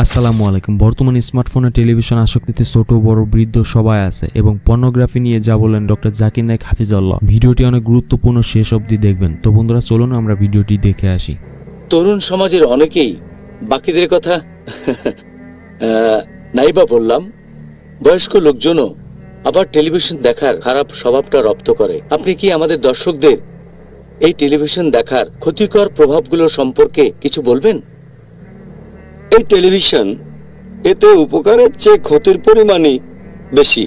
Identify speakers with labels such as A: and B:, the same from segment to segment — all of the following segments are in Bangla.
A: আসসালামু আলাইকুম। বর্তমানে স্মার্টফোনে টেলিভিশন আসক্তিতে ছোট বড় বৃদ্ধ সবাই আছে এবং পর্নোগ্রাফি নিয়ে যা বলেন ডক্টর জাকির নায়েক হাফিজাল্লাহ। ভিডিওটি অনেক গুরুত্বপূর্ণ, শেষ অবধি দেখবেন। তো বন্ধুরা, চলুন আমরা ভিডিওটি দেখে আসি।
B: তরুণ সমাজের অনেকেই বাকিদের কথা নাইবা বললাম, বয়স্ক লোকজনও আবার টেলিভিশন দেখার খারাপ স্বভাবটা রপ্ত করে। আপনি কি আমাদের দর্শকদের এই টেলিভিশন দেখার ক্ষতিকর প্রভাবগুলো সম্পর্কে কিছু বলবেন?
C: এই টেলিভিশন, এতে উপকারের চেয়ে ক্ষতির পরিমাণই বেশি।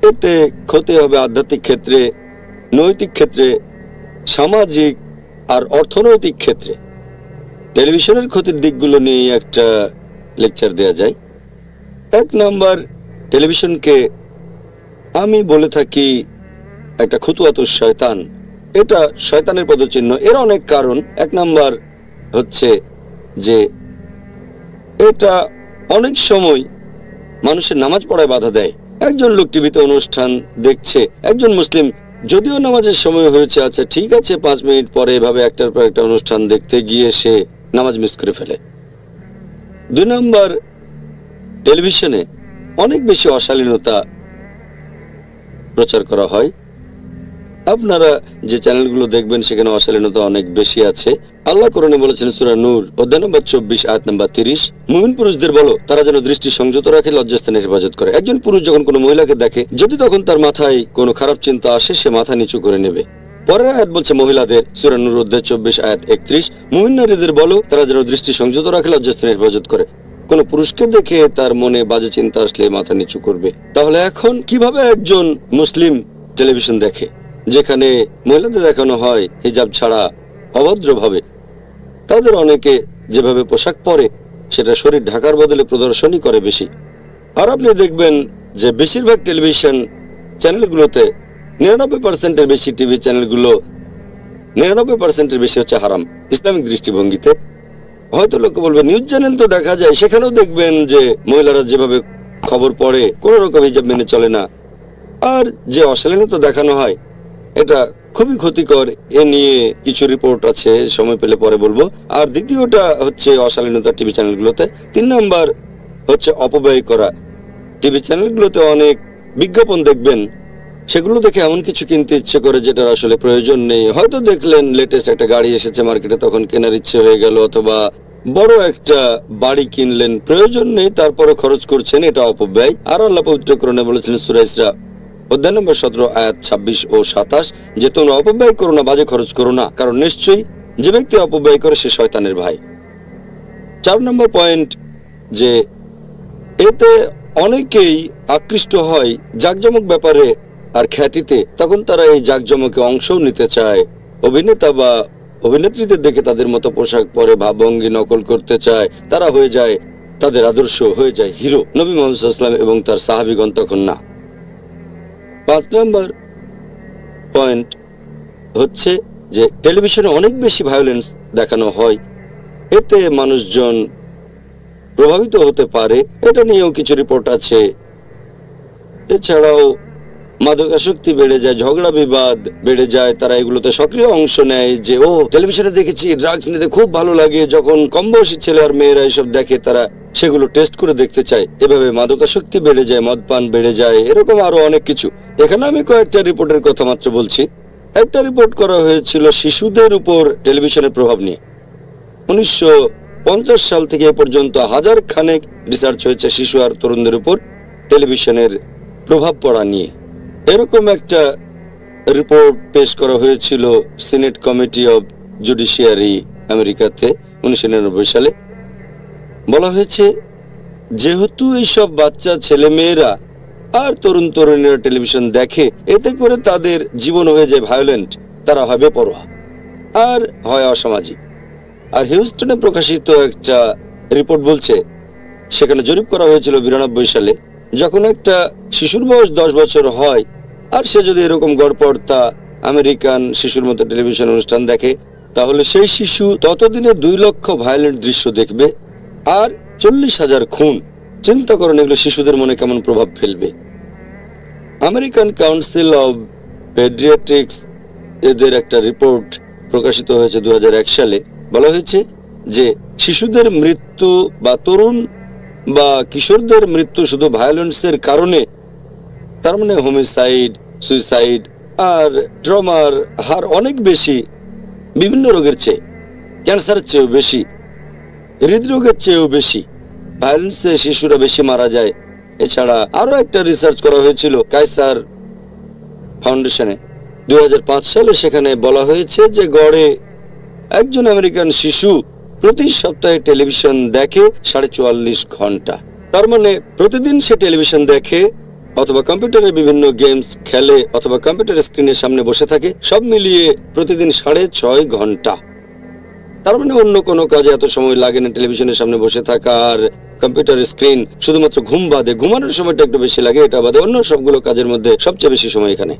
C: এতে ক্ষতি হবে আধ্যাত্মিক ক্ষেত্রে, নৈতিক ক্ষেত্রে, সামাজিক আর অর্থনৈতিক ক্ষেত্রে। টেলিভিশনের ক্ষতির দিকগুলো নিয়ে একটা লেকচার দেয়া যায়। 1 নাম্বার, টেলিভিশনকে আমি বলে থাকি একটা খুতুয়াতুস শয়তান। এটা শয়তানের পদচিহ্ন। এর অনেক কারণ। 1 নাম্বার হচ্ছে যে এটা অনেক সময় মানুষের নামাজ পড়ায় বাধা দেয়। একজন লোক টিভিতে অনুষ্ঠান দেখছে, একজন মুসলিম, যদিও নামাজের সময় হয়েছে, আচ্ছা ঠিক আছে 5 মিনিট পরে এভাবে একটার পর একটা অনুষ্ঠান দেখতে গিয়ে সে নামাজ মিস করে ফেলে। 2 নাম্বার, টেলিভিশনে অনেক বেশি অশালীনতা প্রচার করা হয়। আপনারা যে চ্যানেলগুলো দেখবেন সেখানে অশালীনতা অনেক বেশি আছে। আল্লাহ কোরআনে বলেছেন সূরা নূর অধ্যায় নম্বর 24 আয়াত নম্বর 30, মুমিন পুরুষদের বলো তারা যেন দৃষ্টি সংযত রাখে, লজ্জাস্থানের হেফাজত করে। একজন পুরুষ যখন কোনো মহিলাকে দেখে, যদি তখন তার মাথায় কোনো খারাপ চিন্তা আসে, সে মাথা নিচু করে নেবে। পরের আয়াত বলছে মহিলাদের, সূরা নূর অধ্যায় 24 আয়াত 31, মুমিন নারীদের বলো তারা যেন দৃষ্টি সংযত রাখে, লজ্জাস্থানের হেফাজত করে। কোন পুরুষকে দেখে তার মনে বাজে চিন্তা আসলে মাথা নিচু করবে। তাহলে এখন কিভাবে একজন মুসলিম টেলিভিশন দেখে যেখানে মহিলাদের দেখানো হয় হিজাব ছাড়া অভদ্রভাবে? তাদের অনেকে যেভাবে পোশাক পরে সেটা শরীর ঢাকার বদলে প্রদর্শনই করে বেশি। আর আপনি দেখবেন যে বেশিরভাগ টেলিভিশন চ্যানেলগুলোতে 99%-এর বেশি টিভি চ্যানেলগুলো 99%-এর বেশি হচ্ছে হারাম ইসলামিক দৃষ্টিভঙ্গিতে। হয়তো লোকে বলবে নিউজ চ্যানেল তো দেখা যায়, সেখানেও দেখবেন যে মহিলারা যেভাবে খবর পড়ে কোন রকম হিজাব মেনে চলে না। আর যে অশালীনতা দেখানো হয় এটা খুবই ক্ষতিকর। এ নিয়ে কিছু রিপোর্ট আছে, সময় পেলে পরে বলবো। আর দ্বিতীয়টা হচ্ছে অশালীনতা টিভি চ্যানেলগুলোতে। 3 নাম্বার হচ্ছে অপব্যয় করা। টিভি চ্যানেলগুলোতে অনেক বিজ্ঞাপন দেখবেন, সেগুলো দেখে এমন কিছু কিনতে ইচ্ছে করে যেটার আসলে প্রয়োজন নেই। হয়তো দেখলেন লেটেস্ট একটা গাড়ি এসেছে মার্কেটে, তখন কেনার ইচ্ছে হয়ে গেল, অথবা বড় একটা বাড়ি কিনলেন, প্রয়োজন নেই তারপরে খরচ করছেন, এটা অপব্যয়। আর আল্লাহ পবিত্র কোরআনে বলেছেন সূরা ইসরা অধ্যায় নম্বর 17 আয়াত 26 ও 27 যে তোমরা অপব্যয় করো না, বাজে খরচ করো না, কারণ নিশ্চয়ই যে ব্যক্তি অপব্যয় করে সে শয়তানের ভাই। 4 নম্বর পয়েন্ট, যে এতে অনেকেই আকৃষ্ট হয় জাকজমক ব্যাপারে আর খ্যাতিতে, তখন তারা এই জাকজমকে অংশও নিতে চায়। অভিনেতা বা অভিনেত্রীদের দেখে তাদের মতো পোশাক পরে ভাবভঙ্গি নকল করতে চায়, তারা হয়ে যায়, তাদের আদর্শ হয়ে যায় হিরো নবী মুহাম্মদ সাল্লাল্লাহু আলাইহি ওয়াসাল্লাম এবং তার সাহাবীগণ, তখন না। 5 নম্বর পয়েন্ট হচ্ছে যে টেলিভিশনে অনেক বেশি ভায়োলেন্স দেখানো হয়, এতে মানুষজন প্রভাবিত হতে পারে। এটা নিয়েও কিছু রিপোর্ট আছে। এছাড়াও মাদকাসক্তি বেড়ে যায়, ঝগড়া বিবাদ বেড়ে যায়, তারা এগুলোতে সক্রিয় অংশ নেয়। যে ও টেলিভিশনে দেখেছি ড্রাগস নিতে খুব ভালো লাগে, যখন কম বয়সী ছেলে আর মেয়েরা এসব দেখে তারা সেগুলো টেস্ট করে দেখতে চায়। এভাবে মাদকাসক্তি বেড়ে যায়, মদপান বেড়ে যায়, এরকম আরো অনেক কিছু। এখানে আমি কয়েকটা রিপোর্টের কথা মাত্র বলছি। একটা রিপোর্ট করা হয়েছিল শিশুদের উপর টেলিভিশনের প্রভাব নিয়ে। 1950 সাল থেকে এ পর্যন্ত 1000 খানেক রিসার্চ হয়েছে শিশু আর তরুণদের উপর টেলিভিশনের প্রভাব পড়া নিয়ে। এরকম একটা রিপোর্ট পেশ করা হয়েছিল সিনেট কমিটি অব জুডিশিয়ারি আমেরিকাতে 1999 সালে। বলা হয়েছে যেহেতু এইসব বাচ্চা ছেলে মেয়েরা আর তরুণ তরুণীরা টেলিভিশন দেখে, এতে করে তাদের জীবন হয়ে যায় ভায়োলেন্ট, তারা হয় বেপরোয়া আর হয় অসামাজিক। আর হিউস্টনে প্রকাশিত একটা রিপোর্ট বলছে, সেখানে জরিপ করা হয়েছিল 92 সালে, যখন একটা শিশুর বয়স 10 বছর হয় আর সে যদি এরকম গড়পড়তা আমেরিকান শিশুর মতো টেলিভিশন অনুষ্ঠান দেখে, তাহলে সেই শিশু ততদিনে 2 লক্ষ ভায়োলেন্ট দৃশ্য দেখবে আর 40,000 খুন। চিন্তা করেন এগুলো শিশুদের মনে কেমন প্রভাব ফেলবে। আমেরিকান কাউন্সিল অব পেডিয়াট্রিক্স এদের একটা রিপোর্ট প্রকাশিত হয়েছে 2001 সালে। বলা হয়েছে যে শিশুদের মৃত্যু বা তরুণ বা কিশোরদের মৃত্যু শুধু ভায়োলেন্সের কারণে, তার মানে হোমিসাইড, সুইসাইড আর ট্রমার হার অনেক বেশি বিভিন্ন রোগের চেয়ে, ক্যান্সারের চেয়েও বেশি, হৃদরোগের চেয়েও বেশি। ভায়োলেন্সে শিশুরা বেশি মারা যায়। এছাড়া আরো একটা রিসার্চ করা হয়েছিল কাইসার ফাউন্ডেশনে 2005 সালে। সেখানে বলা হয়েছে যে গড়ে একজন আমেরিকান শিশু প্রতি সপ্তাহে টেলিভিশন দেখে 44.5 ঘন্টা। তার মানে প্রতিদিন সে টেলিভিশন দেখে অথবা কম্পিউটারে বিভিন্ন গেমস খেলে অথবা কম্পিউটার স্ক্রিনের সামনে বসে থাকে, সব মিলিয়ে প্রতিদিন 6.5 ঘন্টা। তার মানে অন্য কোনো কাজে এত সময় লাগে না টেলিভিশনের সামনে বসে থাকা আর কম্পিউটার স্ক্রিন, শুধুমাত্র ঘুম বাদে, ঘুমানোর সময়টা একটু বেশি লাগে, এটা বাদে অন্য সবগুলো কাজের মধ্যে সবচেয়ে বেশি সময় এখানে।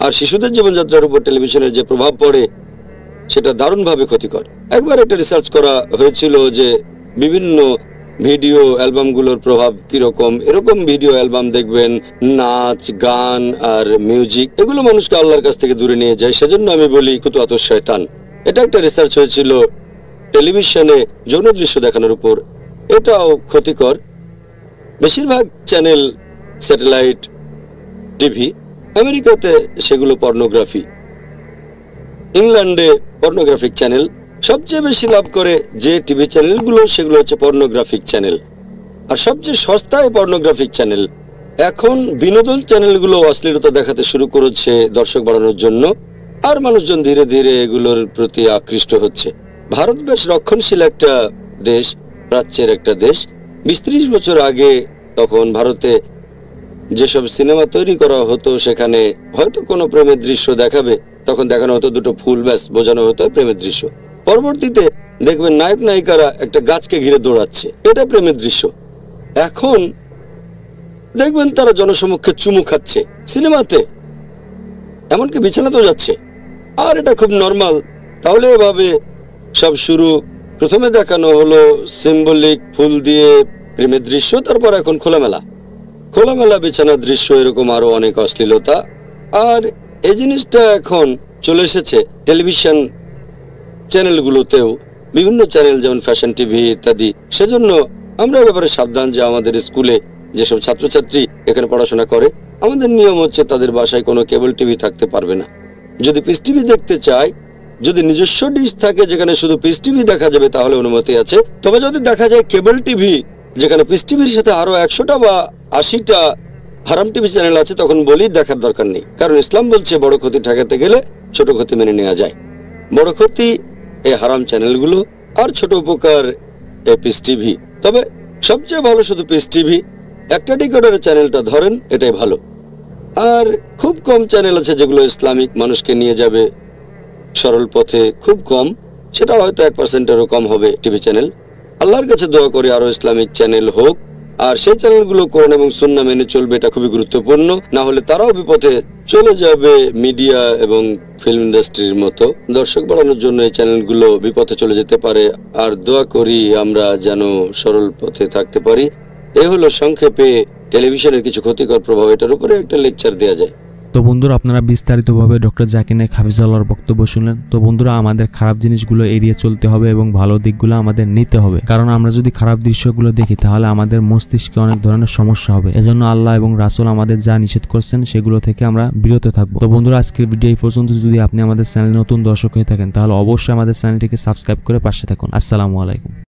C: আর শিশুদের জীবনযাত্রার উপর টেলিভিশনের যে প্রভাব পড়ে সেটা দারুণভাবে ক্ষতিকর। একবার একটা রিসার্চ করা হয়েছিল যে বিভিন্ন ভিডিও অ্যালবামগুলোর প্রভাব কিরকম। এরকম ভিডিও অ্যালবাম দেখবেন, নাচ, গান আর মিউজিক, এগুলো মানুষকে আল্লাহর কাছ থেকে দূরে নিয়ে যায়। সেজন্য আমি বলি কুতুয়াত শয়তান। এটা একটা রিসার্চ হয়েছিল টেলিভিশনে যৌন দৃশ্য দেখানোর উপর। এটাও ক্ষতিকর। বেশিরভাগ চ্যানেল স্যাটেলাইট টিভি, আমেরিকাতে সেগুলো পর্নোগ্রাফি, ইংল্যান্ডে পর্নোগ্রাফিক চ্যানেল। সবচেয়ে বেশি লাভ করে যে টিভি চ্যানেলগুলো সেগুলো হচ্ছে পর্নোগ্রাফিক চ্যানেল, আর সবচেয়ে সস্তায় পর্নোগ্রাফিক চ্যানেল। এখন বিনোদন চ্যানেলগুলো অশ্লীলতা দেখাতে শুরু করেছে দর্শক বাড়ানোর জন্য, আর মানুষজন ধীরে ধীরে এগুলোর প্রতি আকৃষ্ট হচ্ছে। ভারত বেশ রক্ষণশীল একটা দেশ, প্রাচ্যের একটা দেশ। 20-30 বছর আগে তখন ভারতে যেসব সিনেমা তৈরি করা হতো সেখানে হয়তো কোনো প্রেমের দৃশ্য দেখাবে, তখন দেখানো হতো দুটো ফুল, ব্যাস বোঝানো হতো প্রেমের দৃশ্য। পরবর্তীতে দেখবেন নায়ক নায়িকারা একটা গাছকে ঘিরে দৌড়াচ্ছে, এটা প্রেমের দৃশ্য। এখন দেখবেন তারা জনসমক্ষে চুমু খাচ্ছে সিনেমাতে, এমনকি বিছানাতেও যাচ্ছে, আর এটা খুব নর্মাল। তাহলে এভাবে সব শুরু। প্রথমে দেখানো হলো সিম্বলিক ফুল দিয়ে প্রেমের দৃশ্য, তারপর এখন খোলামেলা বিছানার দৃশ্য, এরকম আরো অনেক অশ্লীলতা। আর এই জিনিসটা এখন চলে এসেছে টেলিভিশন চ্যানেলগুলোতেও, বিভিন্ন চ্যানেল যেমন ফ্যাশন টিভি ইত্যাদি। সেজন্য আমরা এ ব্যাপারে সাবধান যে আমাদের স্কুলে যেসব ছাত্রছাত্রী এখানে পড়াশোনা করে, আমাদের নিয়ম হচ্ছে তাদের বাসায় কোনো কেবল টিভি থাকতে পারবে না। যদি পিস টিভি দেখতে চায়, যদি নিজস্ব ডিশ থাকে যেখানে শুধু পিস টিভি দেখা যাবে, তাহলে অনুমতি আছে। তবে যদি দেখা যায় কেবল টিভি যেখানে পিস টিভির সাথে আরো 100টা বা 80টা হারাম টিভি চ্যানেল আছে, তখন বলি দেখার দরকার নেই। কারণ ইসলাম বলছে বড় ক্ষতি ঠেকাতে গেলে ছোট ক্ষতি মেনে নেওয়া যায়। বড় ক্ষতি এই হারাম চ্যানেলগুলো, আর ছোট উপকার এই পিস টিভি। তবে সবচেয়ে ভালো শুধু পিস টিভি। একটা ডিকোডারের চ্যানেলটা ধরেন, এটাই ভালো। আর খুব কম চ্যানেল আছে যেগুলো ইসলামিক মানুষকে নিয়ে যাবে সরল পথে, খুব কম। সেটা হয়তো 1%-এরও কম হবে টিভি চ্যানেল। আল্লাহর কাছে দোয়া করি আরো ইসলামিক চ্যানেল হোক, আর সেই চ্যানেলগুলো কোরআন এবং সুন্নাহ মেনে চলবে, এটা খুবই গুরুত্বপূর্ণ। না হলে তারাও বিপথে চলে যাবে মিডিয়া এবং ফিল্ম ইন্ডাস্ট্রির মতো। দর্শক বাড়ানোর জন্য এই চ্যানেলগুলো বিপথে চলে যেতে পারে, আর দোয়া করি আমরা যেন সরল পথে থাকতে পারি। এ হলো সংক্ষেপে টেলিভিশনের কিছু ক্ষতিকর প্রভাব। এটার উপরে একটা লেকচার দেওয়া যায়।
A: তো বন্ধুরা, আপনারা বিস্তারিতভাবে ডক্টর জাকির নায়েক হাফিজাহুল্লাহর বক্তব্য শুনলেন। তো বন্ধুরা, আমাদের খারাপ জিনিসগুলো এড়িয়ে চলতে হবে এবং ভালো দিকগুলো আমাদের নিতে হবে। কারণ আমরা যদি খারাপ দৃশ্যগুলো দেখি তাহলে আমাদের মস্তিষ্কে অনেক ধরনের সমস্যা হবে। এজন্য আল্লাহ এবং রাসূল আমাদের যা নিষেধ করছেন সেগুলো থেকে আমরা বিরত থাকবো। তো বন্ধুরা, আজকের ভিডিও এই পর্যন্ত। যদি আপনি আমাদের চ্যানেলে নতুন দর্শক হয়ে থাকেন তাহলে অবশ্যই আমাদের চ্যানেলটিকে সাবস্ক্রাইব করে পাশে থাকুন। আসসালামু আলাইকুম।